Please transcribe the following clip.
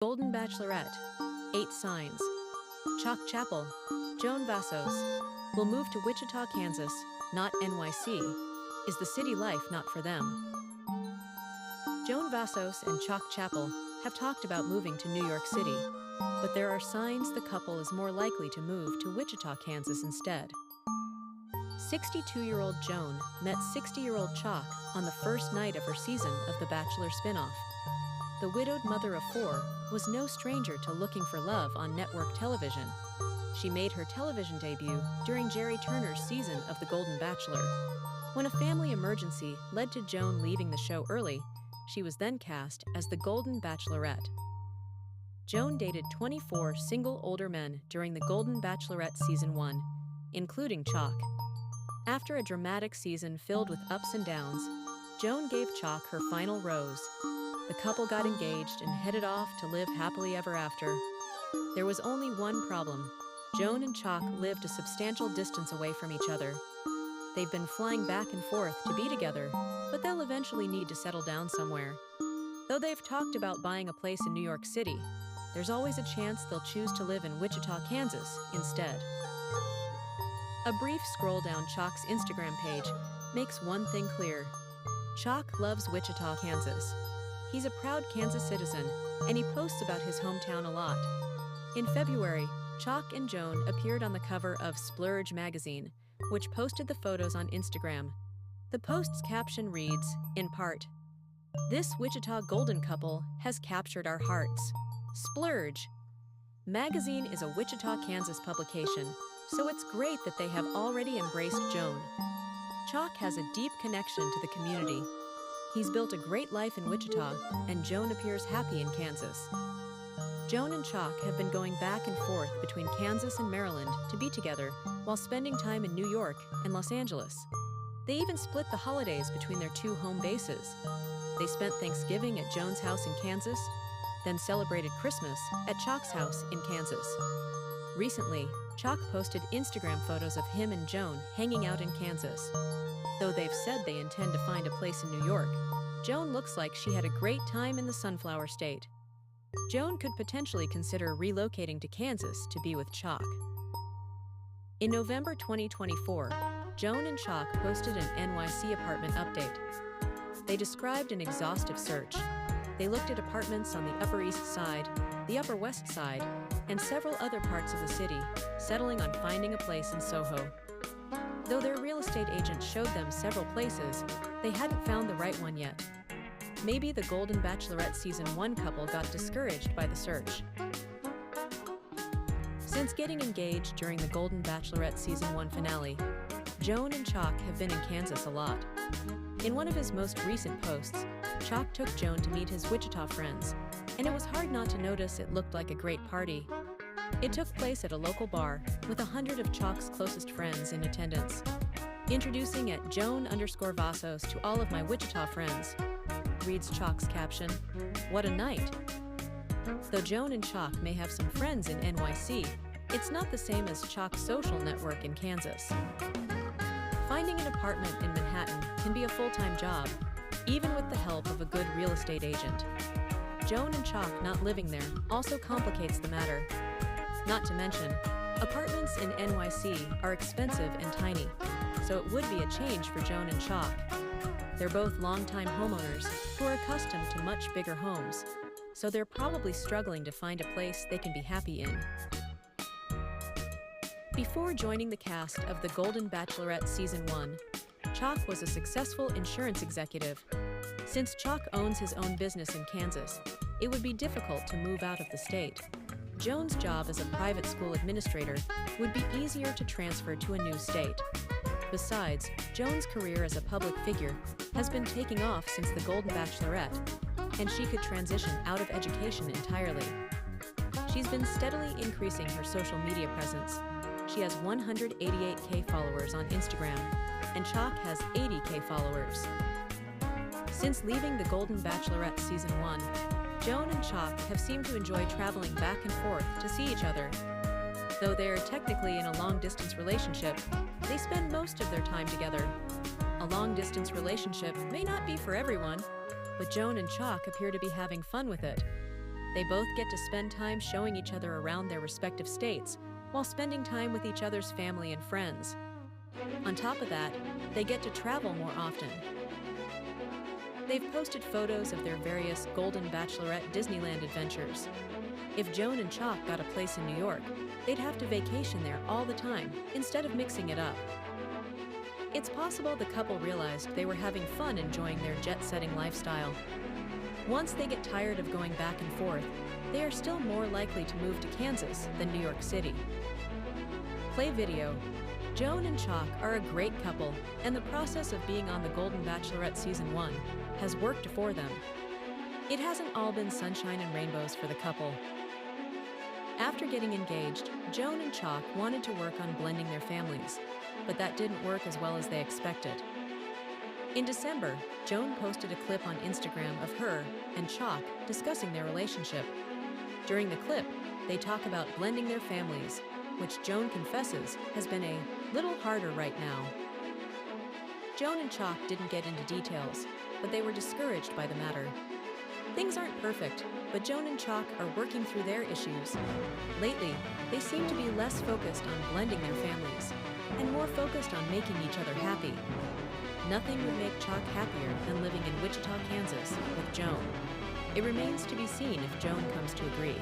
Golden Bachelorette, 8 signs. Chock Chapple Joan Vassos will move to Wichita, Kansas, not NYC. Is the city life not for them? Joan Vassos and Chock Chapple have talked about moving to New York City, but there are signs the couple is more likely to move to Wichita, Kansas instead. 62-year-old Joan met 60-year-old Chock on the first night of her season of The Bachelor spinoff. The widowed mother of 4 was no stranger to looking for love on network television. She made her television debut during Jerry Turner's season of The Golden Bachelor. When a family emergency led to Joan leaving the show early, she was then cast as the Golden Bachelorette. Joan dated 24 single older men during The Golden Bachelorette Season 1, including Chock. After a dramatic season filled with ups and downs, Joan gave Chock her final rose. The couple got engaged and headed off to live happily ever after. There was only one problem. Joan and Chock lived a substantial distance away from each other. They've been flying back and forth to be together, but they'll eventually need to settle down somewhere. Though they've talked about buying a place in New York City, there's always a chance they'll choose to live in Wichita, Kansas, instead. A brief scroll down Chock's Instagram page makes one thing clear. Chock loves Wichita, Kansas. He's a proud Kansas citizen, and he posts about his hometown a lot. In February, Chock and Joan appeared on the cover of Splurge magazine, which posted the photos on Instagram. The post's caption reads, in part, "This Wichita golden couple has captured our hearts. Splurge." Magazine is a Wichita, Kansas publication, so it's great that they have already embraced Joan. Chock has a deep connection to the community. He's built a great life in Wichita, and Joan appears happy in Kansas. Joan and Chock have been going back and forth between Kansas and Maryland to be together while spending time in New York and Los Angeles. They even split the holidays between their 2 home bases. They spent Thanksgiving at Joan's house in Kansas, then celebrated Christmas at Chock's house in Kansas. Recently, Chock posted Instagram photos of him and Joan hanging out in Kansas. Though they've said they intend to find a place in New York, Joan looks like she had a great time in the Sunflower State. Joan could potentially consider relocating to Kansas to be with Chock. In November 2024, Joan and Chock posted an NYC apartment update. They described an exhaustive search. They looked at apartments on the Upper East Side, the Upper West Side, and several other parts of the city, settling on finding a place in Soho. Though their real estate agent showed them several places, they hadn't found the right one yet. Maybe the Golden Bachelorette Season 1 couple got discouraged by the search. Since getting engaged during the Golden Bachelorette Season 1 finale, Joan and Chock have been in Kansas a lot. In one of his most recent posts, Chock took Joan to meet his Wichita friends, and it was hard not to notice it looked like a great party. It took place at a local bar with 100 of Chock's closest friends in attendance. Introducing at Joan_Vassos to all of my Wichita friends, reads Chock's caption. What a night! Though Joan and Chock may have some friends in NYC, it's not the same as Chock's social network in Kansas. Finding an apartment in Manhattan can be a full-time job, even with the help of a good real estate agent. Joan and Chock not living there also complicates the matter. Not to mention, apartments in NYC are expensive and tiny, so it would be a change for Joan and Chock. They're both longtime homeowners who are accustomed to much bigger homes, so they're probably struggling to find a place they can be happy in. Before joining the cast of The Golden Bachelorette Season 1, Chock was a successful insurance executive. Since Chock owns his own business in Kansas, it would be difficult to move out of the state. Joan's job as a private school administrator would be easier to transfer to a new state. Besides, Joan's career as a public figure has been taking off since The Golden Bachelorette, and she could transition out of education entirely. She's been steadily increasing her social media presence. She has 188K followers on Instagram, and Chock has 80K followers. Since leaving The Golden Bachelorette Season 1, Joan and Chock have seemed to enjoy traveling back and forth to see each other. Though they are technically in a long-distance relationship, they spend most of their time together. A long-distance relationship may not be for everyone, but Joan and Chock appear to be having fun with it. They both get to spend time showing each other around their respective states while spending time with each other's family and friends. On top of that, they get to travel more often. They've posted photos of their various Golden Bachelorette Disneyland adventures. If Joan and Chock got a place in New York, they'd have to vacation there all the time instead of mixing it up. It's possible the couple realized they were having fun enjoying their jet-setting lifestyle. Once they get tired of going back and forth, they are still more likely to move to Kansas than New York City. Play video. Joan and Chock are a great couple, and the process of being on the Golden Bachelorette Season 1 has worked for them. It hasn't all been sunshine and rainbows for the couple. After getting engaged, Joan and Chock wanted to work on blending their families, but that didn't work as well as they expected. In December, Joan posted a clip on Instagram of her and Chock discussing their relationship. During the clip, they talk about blending their families, which Joan confesses has been a little harder right now. Joan and Chock didn't get into details, but they were discouraged by the matter. Things aren't perfect, but Joan and Chock are working through their issues. Lately, they seem to be less focused on blending their families and more focused on making each other happy. Nothing would make Chock happier than living in Wichita, Kansas with Joan. It remains to be seen if Joan comes to agree.